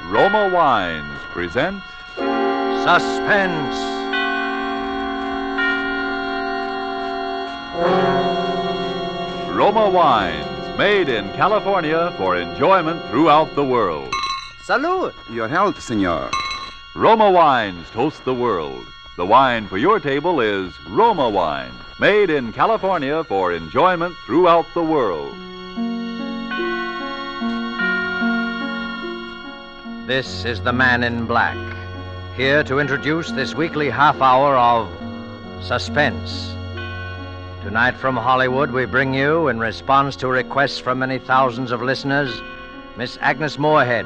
Roma Wines present Suspense. Roma Wines, made in California for enjoyment throughout the world. Salud. Your health, senor. Roma Wines toast the world. The wine for your table is Roma Wine, made in California for enjoyment throughout the world. This is the Man in Black, here to introduce this weekly half hour of Suspense. Tonight from Hollywood, we bring you, in response to requests from many thousands of listeners, Miss Agnes Moorehead,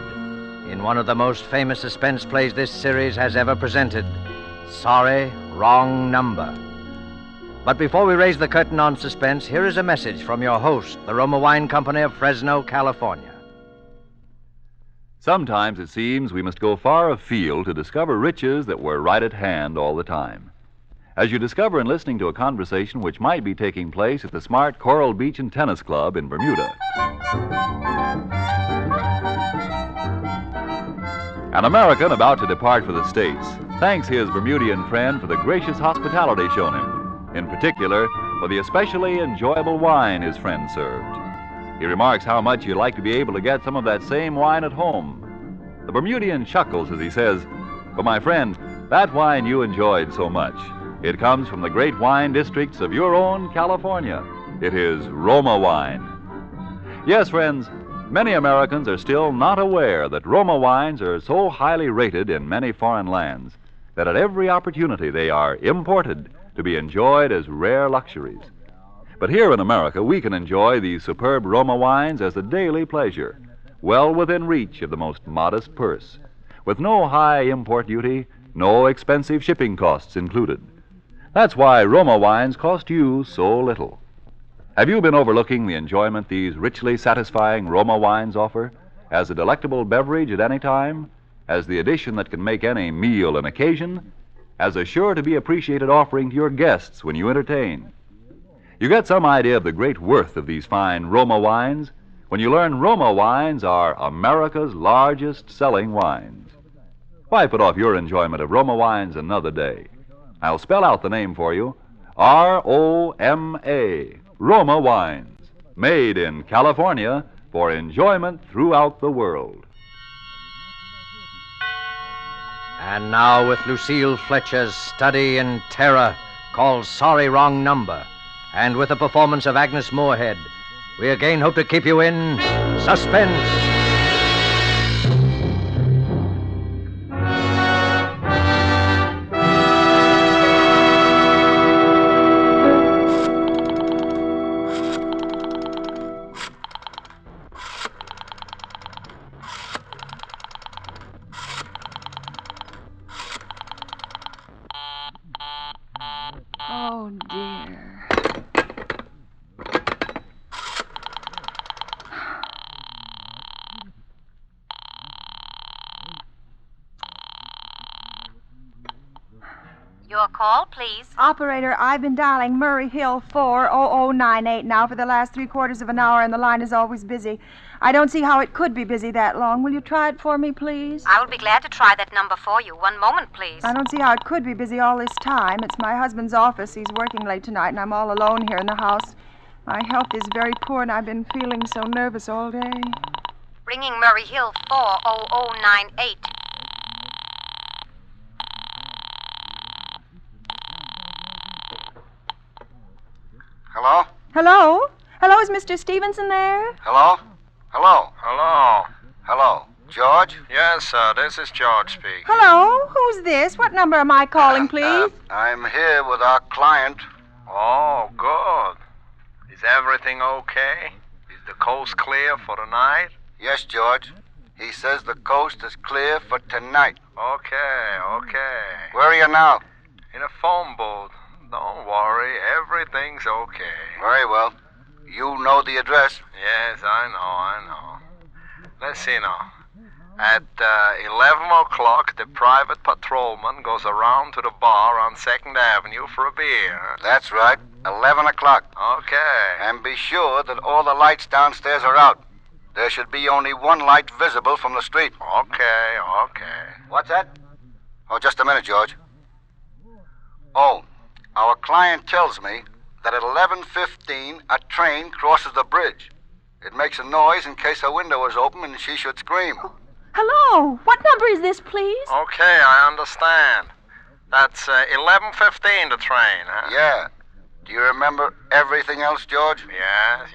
in one of the most famous suspense plays this series has ever presented, Sorry, Wrong Number. But before we raise the curtain on Suspense, here is a message from your host, the Roma Wine Company of Fresno, California. Sometimes it seems we must go far afield to discover riches that were right at hand all the time. As you discover in listening to a conversation which might be taking place at the smart Coral Beach and Tennis Club in Bermuda. An American about to depart for the States thanks his Bermudian friend for the gracious hospitality shown him, in particular for the especially enjoyable wine his friend served. He remarks how much he'd like to be able to get some of that same wine at home. The Bermudian chuckles as he says, "But my friend, that wine you enjoyed so much, it comes from the great wine districts of your own California. It is Roma wine." Yes, friends, many Americans are still not aware that Roma wines are so highly rated in many foreign lands that at every opportunity they are imported to be enjoyed as rare luxuries. But here in America, we can enjoy these superb Roma wines as a daily pleasure, well within reach of the most modest purse, with no high import duty, no expensive shipping costs included. That's why Roma wines cost you so little. Have you been overlooking the enjoyment these richly satisfying Roma wines offer as a delectable beverage at any time, as the addition that can make any meal an occasion, as a sure-to-be appreciated offering to your guests when you entertain? You get some idea of the great worth of these fine Roma wines when you learn Roma wines are America's largest selling wines. Why put off your enjoyment of Roma wines another day? I'll spell out the name for you. R-O-M-A, Roma Wines, made in California for enjoyment throughout the world. And now with Lucille Fletcher's study in terror called Sorry, Wrong Number, and with the performance of Agnes Moorehead, we again hope to keep you in suspense. Oh, dear. Your call, please. Operator, I've been dialing Murray Hill 40098 now for the last 3/4 of an hour, and the line is always busy. I don't see how it could be busy that long. Will you try it for me, please? I will be glad to try that number for you. One moment, please. I don't see how it could be busy all this time. It's my husband's office. He's working late tonight, and I'm all alone here in the house. My health is very poor, and I've been feeling so nervous all day. Ringing Murray Hill 40098. Hello? Hello? Hello, is Mr. Stevenson there? Hello? Hello? Hello. Hello? George? Yes, sir, this is George speaking. Hello? Who's this? What number am I calling, please? I'm here with our client. Oh, good. Is everything okay? Is the coast clear for tonight? Yes, George. He says the coast is clear for tonight. Okay. Where are you now? In a phone booth. Don't worry, everything's okay. Very well. You know the address. Yes, I know. Let's see now. At 11 o'clock, the private patrolman goes around to the bar on 2nd Avenue for a beer. That's right. 11 o'clock. Okay. And be sure that all the lights downstairs are out. There should be only one light visible from the street. Okay. What's that? Oh, just a minute, George. Oh, our client tells me that at 11:15 a train crosses the bridge. It makes a noise in case her window is open and she should scream. Hello? What number is this, please? Okay, I understand. That's 11:15, the train, huh? Yeah. Do you remember everything else, George? Yes.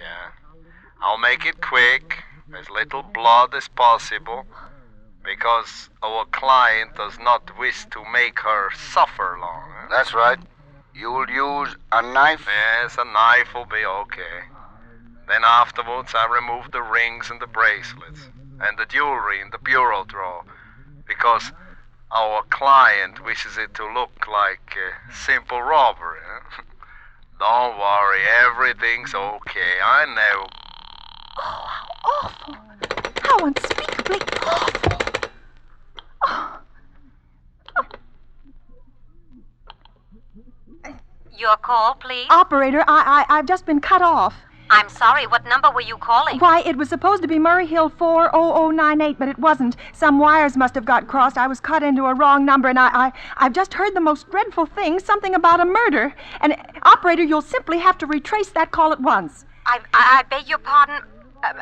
I'll make it quick, as little blood as possible, because our client does not wish to make her suffer long. Huh? That's right. You'll use a knife? Yes, a knife will be okay. Then afterwards I remove the rings and the bracelets, and the jewelry in the bureau drawer, because our client wishes it to look like a simple robbery. Huh? Don't worry, everything's okay. I know. Oh, how awful. How unspeakably awful. Oh. Your call, please. Operator, I've just been cut off. I'm sorry, what number were you calling? Why, it was supposed to be Murray Hill 40098, but it wasn't. Some wires must have got crossed. I was cut into a wrong number, and I've just heard the most dreadful thing, something about a murder. And, operator, you'll simply have to retrace that call at once. I beg your pardon.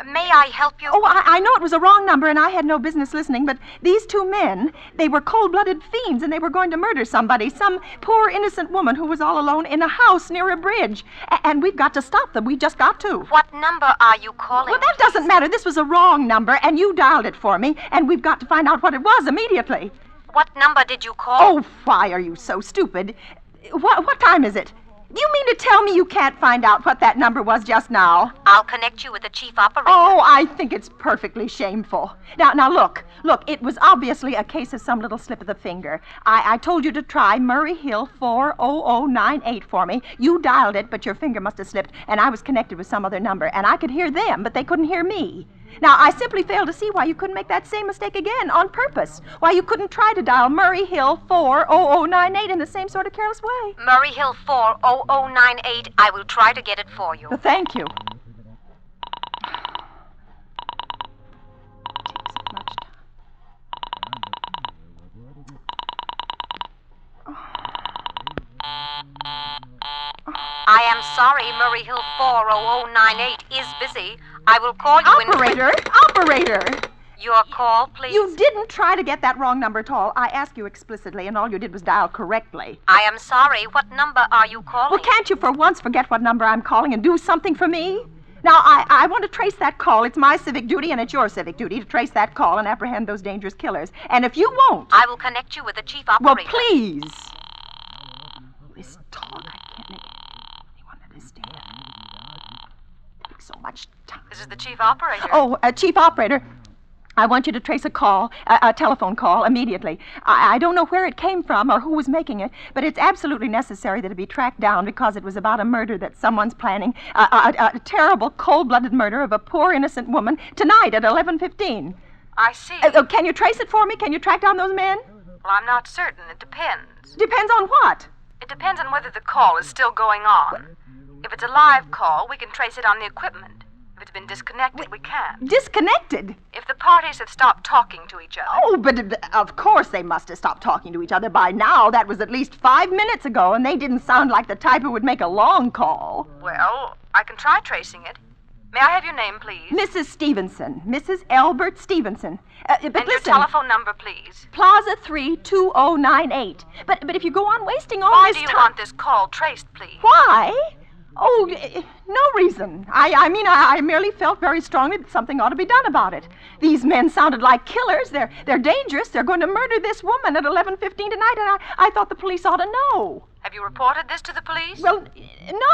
May I help you? Oh, I know it was a wrong number, and I had no business listening, but these two men, they were cold-blooded fiends, and they were going to murder somebody, some poor innocent woman who was all alone in a house near a bridge. And we've got to stop them. We just got to. What number are you calling? Well, that doesn't matter. This was a wrong number, and you dialed it for me, and we've got to find out what it was immediately. What number did you call? Oh, why are you so stupid? What time is it? You mean to tell me you can't find out what that number was just now? I'll connect you with the chief operator. Oh, I think it's perfectly shameful. Now, look, it was obviously a case of some little slip of the finger. I told you to try Murray Hill 40098 for me. You dialed it, but your finger must have slipped, and I was connected with some other number, and I could hear them, but they couldn't hear me. Now, I simply fail to see why you couldn't make that same mistake again on purpose. Why you couldn't try to dial Murray Hill 40098 in the same sort of careless way. Murray Hill 40098. I will try to get it for you. Well, thank you. I am sorry, Murray Hill 40098 is busy. I will call you in... Operator! Your call, please. You didn't try to get that wrong number at all. I asked you explicitly, and all you did was dial correctly. I am sorry. What number are you calling? Well, can't you for once forget what number I'm calling and do something for me? Now, I want to trace that call. It's my civic duty, and it's your civic duty to trace that call and apprehend those dangerous killers. And if you won't... I will connect you with the chief operator. Well, please. This talk, I can't make anyone understand. It takes so much time. This is the chief operator. Oh, Chief Operator, I want you to trace a call, a telephone call, immediately. I don't know where it came from or who was making it, but it's absolutely necessary that it be tracked down because it was about a murder that someone's planning, a terrible, cold-blooded murder of a poor, innocent woman tonight at 11:15. I see. Can you trace it for me? Can you track down those men? Well, I'm not certain. It depends. Depends on what? It depends on whether the call is still going on. If it's a live call, we can trace it on the equipment. If it's been disconnected, we can't. Disconnected? If the parties have stopped talking to each other. Oh, but of course they must have stopped talking to each other by now. That was at least 5 minutes ago, and they didn't sound like the type who would make a long call. Well, I can try tracing it. May I have your name, please? Mrs. Stevenson. Mrs. Albert Stevenson. But and listen, your telephone number, please. Plaza 32098. But if you go on wasting all Why this do you time... want this call traced, please? Why? Oh, no reason. I mean, I merely felt very strongly that something ought to be done about it. These men sounded like killers. They're dangerous. They're going to murder this woman at 11:15 tonight, and I thought the police ought to know. Have you reported this to the police? Well,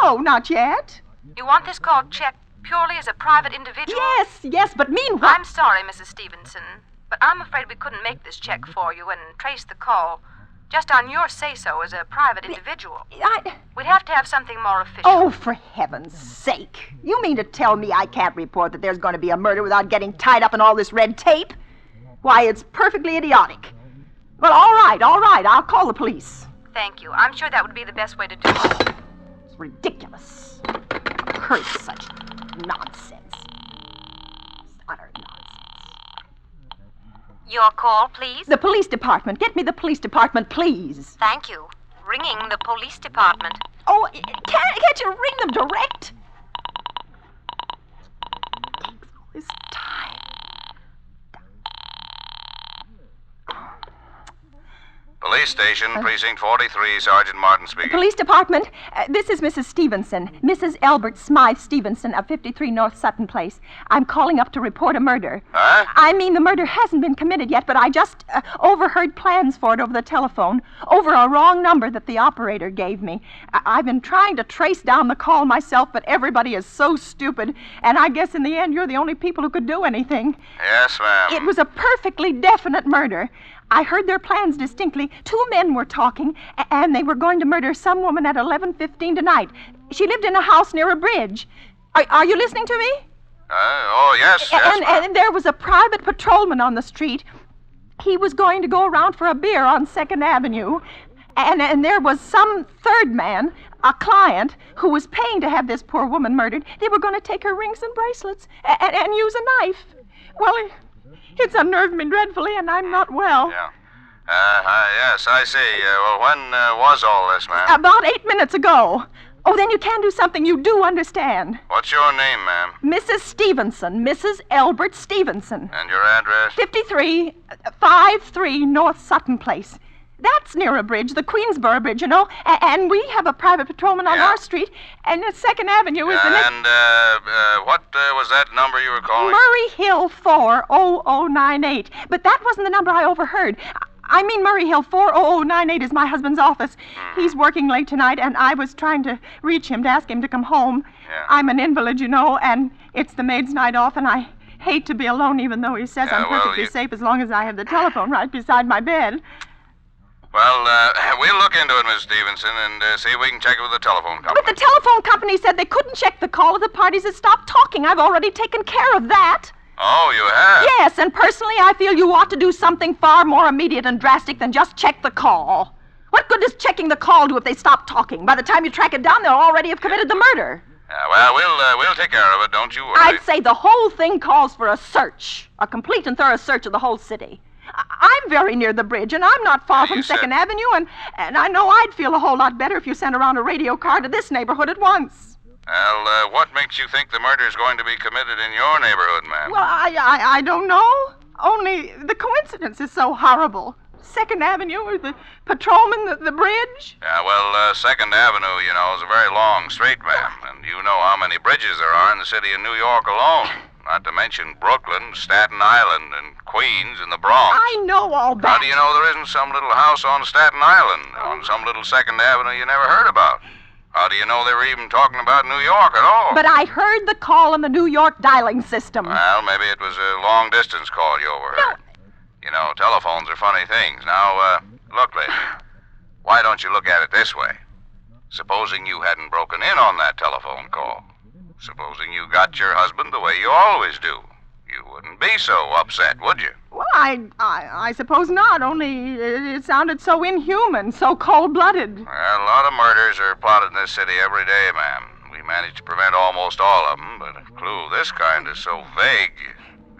no, not yet. You want this call checked purely as a private individual? Yes, but meanwhile... I'm sorry, Mrs. Stevenson, but I'm afraid we couldn't make this check for you and trace the call just on your say-so as a private individual. We'd have to have something more official. Oh, for heaven's sake. You mean to tell me I can't report that there's going to be a murder without getting tied up in all this red tape? Why, it's perfectly idiotic. Well, all right, I'll call the police. Thank you. I'm sure that would be the best way to do it. It's ridiculous. Curse such nonsense. It's utter Your call, please. The police department. Get me the police department, please. Thank you. Ringing the police department. Oh, can't you ring them direct? This time. Police station, precinct 43, Sergeant Martin speaking. Police department, this is Mrs. Stevenson, Mrs. Elbert Smythe Stevenson of 53 North Sutton Place. I'm calling up to report a murder. Huh? I mean, the murder hasn't been committed yet, but I just overheard plans for it over the telephone, over a wrong number that the operator gave me. I've been trying to trace down the call myself, but everybody is so stupid, and I guess in the end you're the only people who could do anything. Yes, ma'am. It was a perfectly definite murder. I heard their plans distinctly. 2 men were talking, and they were going to murder some woman at 11:15 tonight. She lived in a house near a bridge. Are you listening to me? Yes, ma'am. And there was a private patrolman on the street. He was going to go around for a beer on 2nd Avenue. And there was some third man, a client, who was paying to have this poor woman murdered. They were going to take her rings and bracelets and use a knife. Well, it's unnerved me dreadfully, and I'm not well. Yeah. Yes, I see. Well, when was all this, ma'am? About 8 minutes ago. Oh, then you can do something. You do understand. What's your name, ma'am? Mrs. Stevenson, Mrs. Elbert Stevenson. And your address? 53 North Sutton Place. That's near a bridge, the Queensboro Bridge, you know. And we have a private patrolman on our street, and 2nd Avenue is the next... And what was that number you were calling? Murray Hill 40098. But that wasn't the number I overheard. I mean, Murray Hill 40098 is my husband's office. He's working late tonight, and I was trying to reach him to ask him to come home. Yeah. I'm an invalid, you know, and it's the maid's night off, and I hate to be alone, even though he says I'm perfectly safe as long as I have the telephone right beside my bed. Well, we'll look into it, Miss Stevenson, and see if we can check it with the telephone company. But the telephone company said they couldn't check the call if the parties had stopped talking. I've already taken care of that. Oh, you have? Yes, and personally, I feel you ought to do something far more immediate and drastic than just check the call. What good does checking the call do if they stop talking? By the time you track it down, they'll already have committed the murder. Well, we'll take care of it, don't you worry. I'd say the whole thing calls for a search, a complete and thorough search of the whole city. I'm very near the bridge, and I'm not far from 2nd Avenue, and I know I'd feel a whole lot better if you sent around a radio car to this neighborhood at once. Well, what makes you think the murder is going to be committed in your neighborhood, ma'am? Well, I don't know. Only the coincidence is so horrible. 2nd Avenue, the patrolman, the bridge. Yeah, well, 2nd Avenue, you know, is a very long street, ma'am, and you know how many bridges there are in the city of New York alone. Not to mention Brooklyn, Staten Island, and Queens, and the Bronx. I know all that. How do you know there isn't some little house on Staten Island, on some little 2nd Avenue you never heard about? How do you know they were even talking about New York at all? But I heard the call on the New York dialing system. Well, maybe it was a long-distance call you overheard. No. You know, telephones are funny things. Now, look, lady, why don't you look at it this way? Supposing you hadn't broken in on that telephone call. Supposing you got your husband the way you always do. You wouldn't be so upset, would you? Well, I suppose not, only it sounded so inhuman, so cold-blooded. Well, a lot of murders are plotted in this city every day, ma'am. We manage to prevent almost all of them, but a clue of this kind is so vague,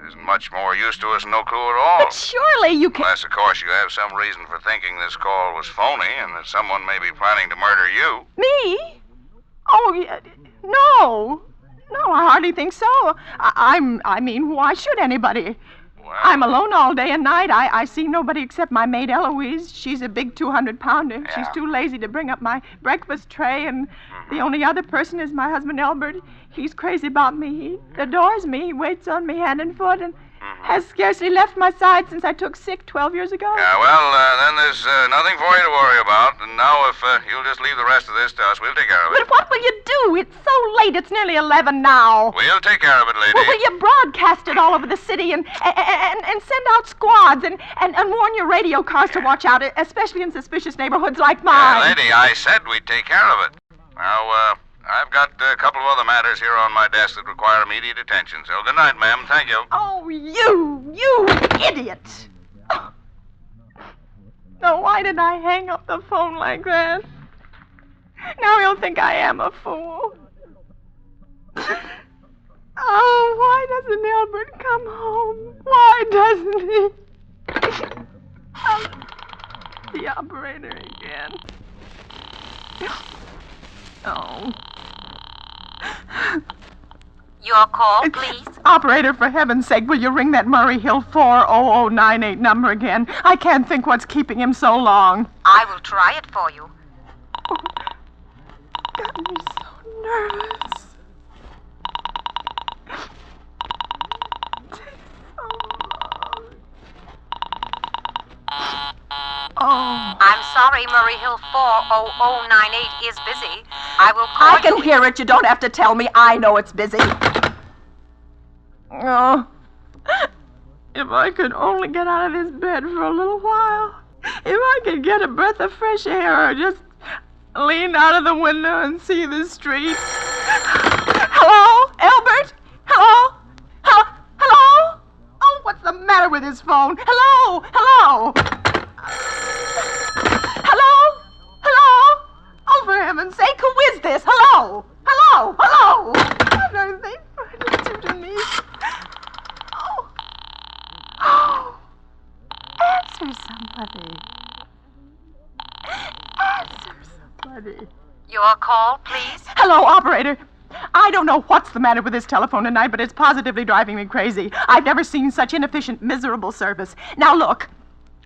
isn't much more use to us than no clue at all. But surely you can... Unless, of course, you have some reason for thinking this call was phony and that someone may be planning to murder you. Me? Oh, no. No, I hardly think so. I mean, why should anybody? Well, I'm alone all day and night. I see nobody except my maid Eloise. She's a big 200-pounder. Yeah. She's too lazy to bring up my breakfast tray, and the only other person is my husband Albert. He's crazy about me. He adores me. He waits on me hand and foot and has scarcely left my side since I took sick 12 years ago. Yeah, well, then there's nothing for you to worry about. And now if you'll just leave the rest of this to us, we'll take care of it. But what will you do? It's so late. It's nearly 11 now. We'll take care of it, lady. Well, will you broadcast it all over the city and send out squads and warn your radio cars to watch out, especially in suspicious neighborhoods like mine? Lady, I said we'd take care of it. Now, I've got a couple of other matters here on my desk that require immediate attention. So good night, ma'am. Thank you. Oh, you idiot. Oh, why did I hang up the phone like that? Now he'll think I am a fool. Oh, why doesn't Albert come home? Why doesn't he? The operator again. Oh. Your call, please. Operator, for heaven's sake, will you ring that Murray Hill 40098 number again? I can't think what's keeping him so long. I will try it for you. Got me so nervous. Oh. I'm sorry, Murray Hill 40098 is busy. I will call I can hear it. You don't have to tell me. I know it's busy. Oh. If I could only get out of this bed for a little while. If I could get a breath of fresh air or just lean out of the window and see the street. Hello? Albert? Hello? Hello? Oh, what's the matter with his phone? Hello? Hello? Hello? Oh, for heaven's sake, who is this? Hello? What are they trying to do to me? Oh. Answer somebody. Your call, please. Hello, operator. I don't know what's the matter with this telephone tonight, but it's positively driving me crazy. I've never seen such inefficient, miserable service. Now, look,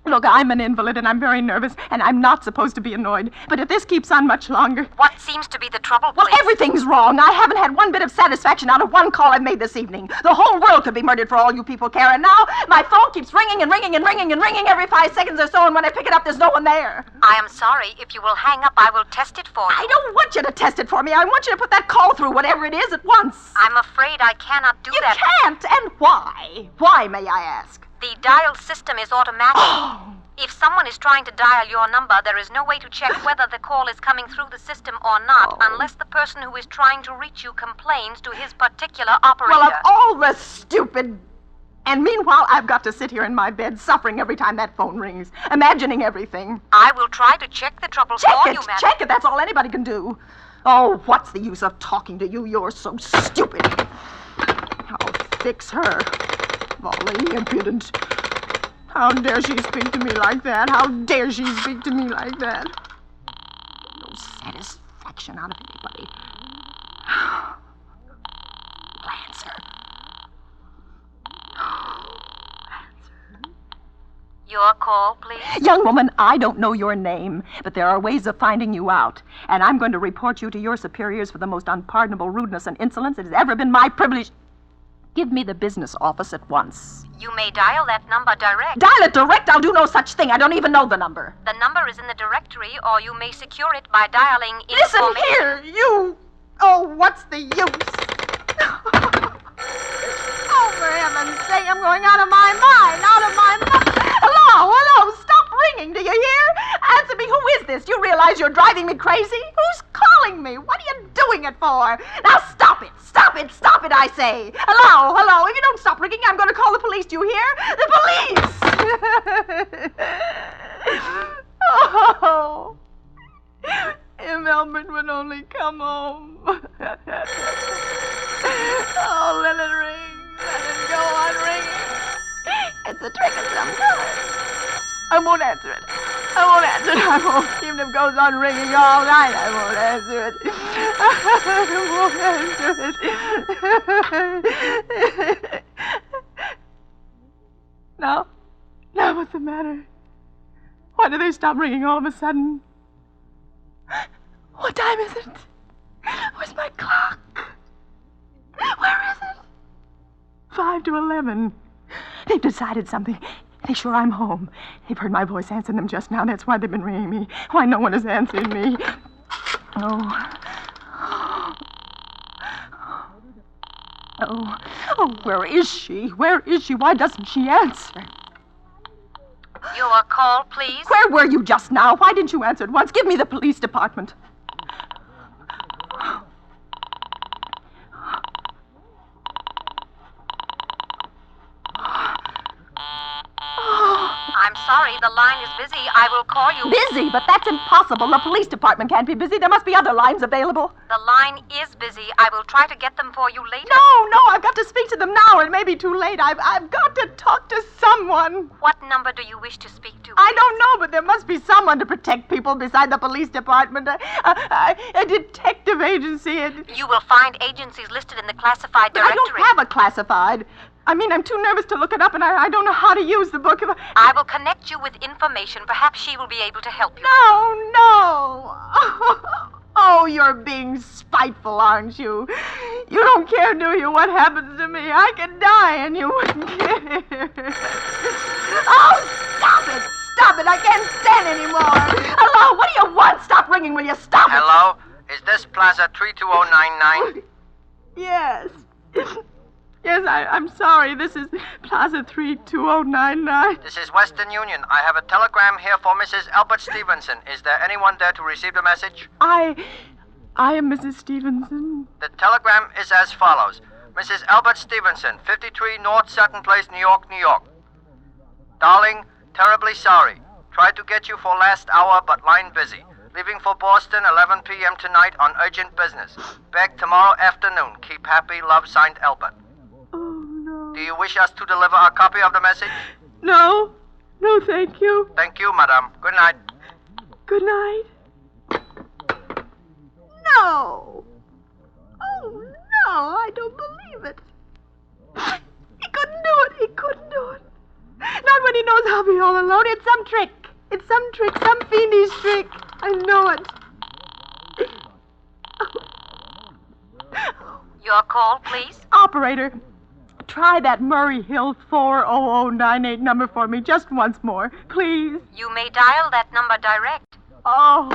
I'm an invalid and I'm very nervous and I'm not supposed to be annoyed. But if this keeps on much longer... What seems to be the trouble, Well, please? everything's wrong. I haven't had one bit of satisfaction out of one call I've made this evening. The whole world could be murdered for all you people care. And now my phone keeps ringing and ringing and ringing and ringing every 5 seconds or so. And when I pick it up, there's no one there. I am sorry. If you will hang up, I will test it for you. I don't want you to test it for me. I want you to put that call through, whatever it is, at once. I'm afraid I cannot do that. You can't. And why? Why, may I ask? The dial system is automatic. If someone is trying to dial your number, there is no way to check whether the call is coming through the system or not, unless the person who is trying to reach you complains to his particular operator. Well, of all the stupid... And meanwhile, I've got to sit here in my bed suffering every time that phone rings, imagining everything. I will try to check the trouble for you, madam. Check it. That's all anybody can do. Oh, what's the use of talking to you? You're so stupid. I'll fix her. Volley, impudent. How dare she speak to me like that? How dare she speak to me like that? No satisfaction out of anybody. Answer. Your call, please. Young woman, I don't know your name, but there are ways of finding you out. And I'm going to report you to your superiors for the most unpardonable rudeness and insolence it has ever been my privilege. Give me the business office at once. You may dial that number direct. Dial it direct? I'll do no such thing. I don't even know the number. The number is in the directory, or you may secure it by dialing Listen here, you... Oh, what's the use? Oh, for heaven's sake, I'm going out of my mind. Hello, stop ringing. Do you hear? Answer me, who is this? You realize you're driving me crazy? Who's calling me? What are you doing it for? Now stop it, I say. Hello, if you don't stop ringing, I'm going to call the police. Do you hear? The police! Oh, if Albert would only come home. Oh, let it ring. Let it go on ringing. It's a trick of some kind. I won't answer it. Even if it goes on ringing all night, I won't answer it. Now what's the matter? Why do they stop ringing all of a sudden? What time is it? Where's my clock? Where is it? 5 to 11. They've decided something. They're sure I'm home. They've heard my voice answering them just now. That's why they've been ringing me. Why no one has answered me. Oh, where is she? Why doesn't she answer? Your call, please. Where were you just now? Why didn't you answer at once? Give me the police department. I'm sorry, the line is busy. I will call you. Busy? But that's impossible. The police department can't be busy. There must be other lines available. The line is busy. I will try to get them for you later. No, I've got to speak to them now. It may be too late. I've got to talk to someone. What number do you wish to speak to? I don't know, but there must be someone to protect people beside the police department. A detective agency. You will find agencies listed in the classified But I directory. don't have a classified. I mean, I'm too nervous to look it up, and I don't know how to use the book. I will connect you with information. Perhaps she will be able to help you. No. Oh, you're being spiteful, aren't you? You don't care, do you, what happens to me? I could die, and you wouldn't care. Oh, stop it! Stop it! I can't stand anymore. Hello, what do you want? Stop ringing, will you? Stop it! Hello? Is this Plaza 32099? Yes. Yes, I'm sorry. This is Plaza 32099. This is Western Union. I have a telegram here for Mrs. Albert Stevenson. Is there anyone there to receive the message? I am Mrs. Stevenson. The telegram is as follows. Mrs. Albert Stevenson, 53 North Sutton Place, New York, New York. Darling, terribly sorry. Tried to get you for last hour, but line busy. Leaving for Boston 11 p.m. tonight on urgent business. Beg tomorrow afternoon. Keep happy. Love, signed Albert. Oh, no. Do you wish us to deliver a copy of the message? No, thank you. Thank you, madam. Good night. Good night. No. Oh, no, I don't believe it. He couldn't do it. Not when he knows I'll be all alone. It's some trick. Some fiendish trick. I know it. Your call, please. Operator, try that Murray Hill 40098 number for me just once more, please. You may dial that number direct. Oh.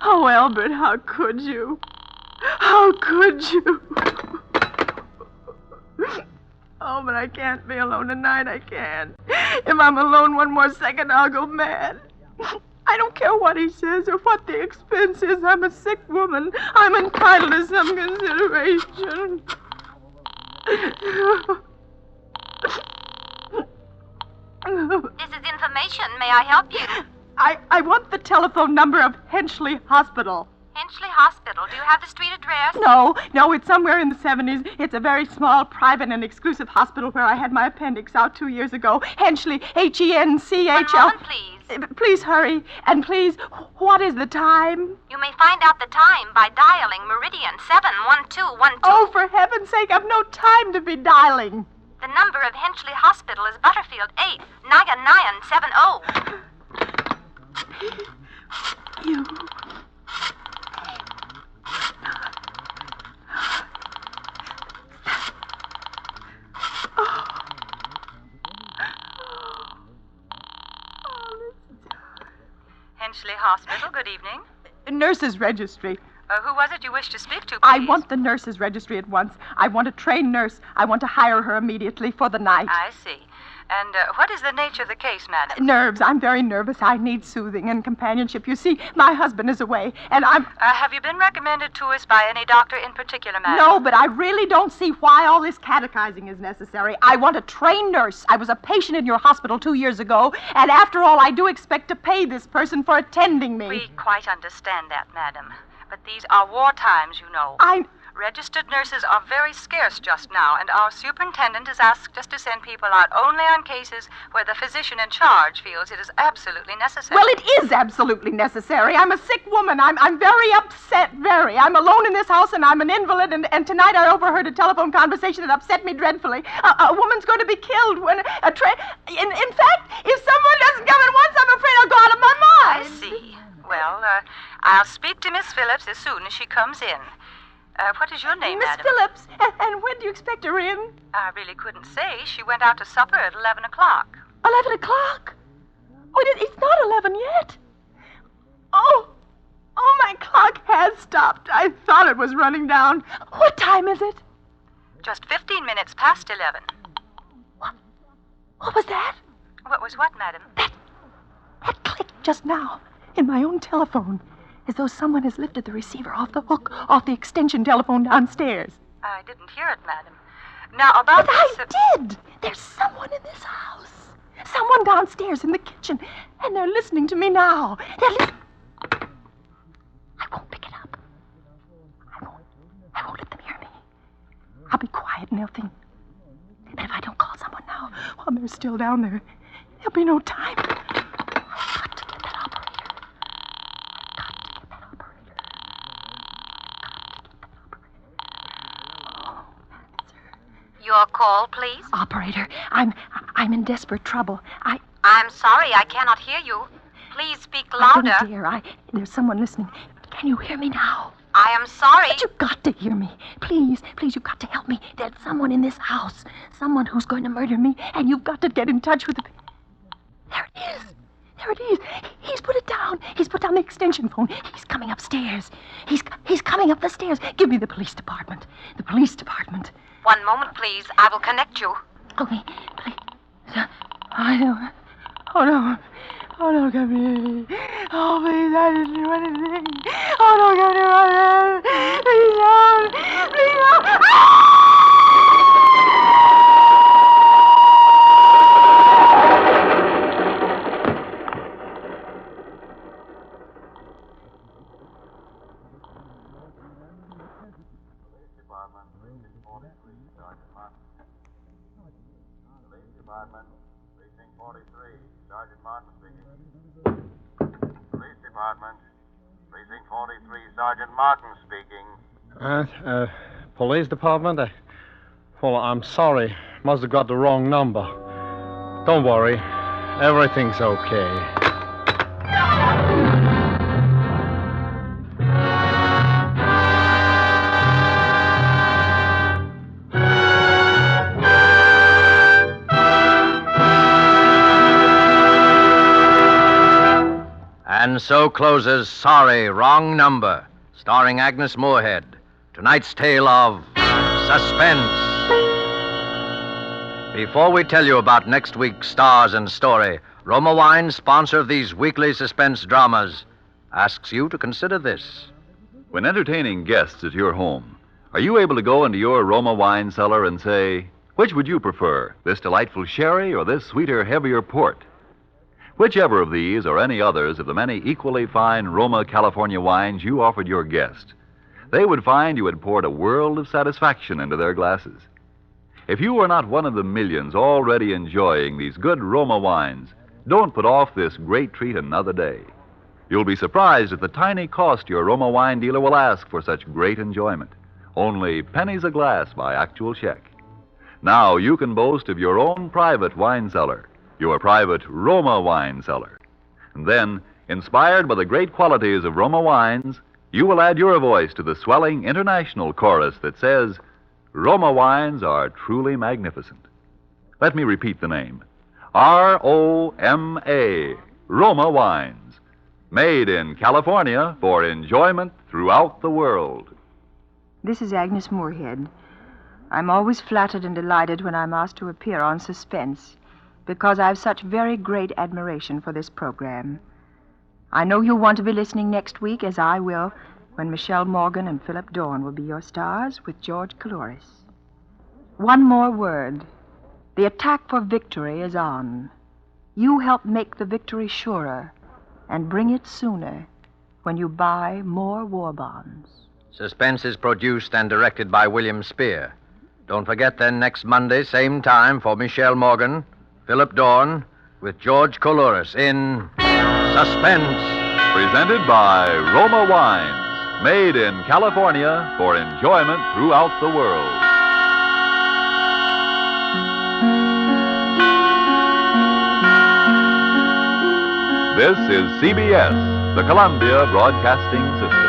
Oh, Albert, how could you? How could you? Oh, but I can't be alone tonight. I can't. If I'm alone one more second, I'll go mad. I don't care what he says or what the expense is. I'm a sick woman. I'm entitled to some consideration. This is information. May I help you? I want the telephone number of Henchley Hospital. Henchley Hospital. Do you have the street address? No, it's somewhere in the 70s. It's a very small, private, and exclusive hospital where I had my appendix out 2 years ago. Henchley, Henchl. One moment, please. Please hurry. And please, what is the time? You may find out the time by dialing Meridian 71212. Oh, for heaven's sake, I've no time to be dialing. The number of Henchley Hospital is Butterfield 89970. You. Henchley Hospital, good evening. Nurses' registry. Who was it you wished to speak to, please? I want the nurses' registry at once. I want a trained nurse. I want to hire her immediately for the night. I see. And what is the nature of the case, madam? Nerves. I'm very nervous. I need soothing and companionship. You see, my husband is away, and I'm... Have you been recommended to us by any doctor in particular, madam? No, but I really don't see why all this catechizing is necessary. I want a trained nurse. I was a patient in your hospital 2 years ago, and after all, I do expect to pay this person for attending me. We quite understand that, madam. But these are war times, you know. Registered nurses are very scarce just now, and our superintendent has asked us to send people out only on cases where the physician in charge feels it is absolutely necessary. Well, it is absolutely necessary. I'm a sick woman. I'm very upset, very. I'm alone in this house, and I'm an invalid, and tonight I overheard a telephone conversation that upset me dreadfully. A woman's going to be killed when a train... In fact, if someone doesn't come at once, I'm afraid I'll go out of my mind. I see. Well, I'll speak to Miss Phillips as soon as she comes in. What is your name, Miss madam? Phillips. And when do you expect her in? I really couldn't say. She went out to supper at 11 o'clock. 11 o'clock? Oh, it's not 11 yet. Oh, my clock has stopped. I thought thought it was running down. What time is it? Just 15 minutes past 11. What was that? What was what, madam? That clicked just now in my own telephone, as though someone has lifted the receiver off the hook, off the extension telephone downstairs. I didn't hear it, madam. Now, about But I this... did. There's someone in this house. Someone downstairs in the kitchen, and they're listening to me now. They're listening. I won't pick it up. I won't let them hear me. I'll be quiet and they'll think. But if I don't call someone now, while they're still down there, there'll be no time. I've got to get that operator. Oh, answer. Your call, please. Operator, I'm in desperate trouble. I'm sorry, I cannot hear you. Please speak I louder. don't dare. There's someone listening. Can you hear me now? I am sorry. But you've got to hear me. Please, you've got to help me. There's someone in this house. Someone who's going to murder me, and you've got to get in touch with the... There it is. There it is. He's put it down. He's put down the extension phone. He's coming upstairs. He's coming up the stairs. Give me the police department. The police department. One moment, please. I will connect you. Okay, please. I don't... Oh, no. Oh, don't come here. Oh, please, I didn't do anything. Oh, don't come here. Please, don't. Please, don't. Department, Precinct 43, Sergeant Martin speaking. Police Department, Precinct 43, Sergeant Martin speaking. Police department? Well, I'm sorry. Must have got the wrong number. Don't worry. Everything's okay. And so closes Sorry, Wrong Number, starring Agnes Moorehead. Tonight's tale of Suspense. Before we tell you about next week's stars and story, Roma Wine, sponsor of these weekly suspense dramas, asks you to consider this. When entertaining guests at your home, are you able to go into your Roma wine cellar and say, which would you prefer, this delightful sherry or this sweeter, heavier port? Whichever of these or any others of the many equally fine Roma California wines you offered your guest, they would find you had poured a world of satisfaction into their glasses. If you are not one of the millions already enjoying these good Roma wines, don't put off this great treat another day. You'll be surprised at the tiny cost your Roma wine dealer will ask for such great enjoyment. Only pennies a glass by actual check. Now you can boast of your own private wine cellar, your private Roma wine cellar. And then, inspired by the great qualities of Roma wines, you will add your voice to the swelling international chorus that says, Roma wines are truly magnificent. Let me repeat the name. R-O-M-A, Roma wines. Made in California for enjoyment throughout the world. This is Agnes Moorehead. I'm always flattered and delighted when I'm asked to appear on Suspense, because I've such very great admiration for this program. I know you'll want to be listening next week, as I will, when Michelle Morgan and Philip Dorn will be your stars with George Coulouris. One more word. The attack for victory is on. You help make the victory surer and bring it sooner when you buy more war bonds. Suspense is produced and directed by William Spear. Don't forget then next Monday, same time, for Michelle Morgan, Philip Dorn, with George Coulouris in Suspense. Presented by Roma Wines, made in California for enjoyment throughout the world. This is CBS, the Columbia Broadcasting System.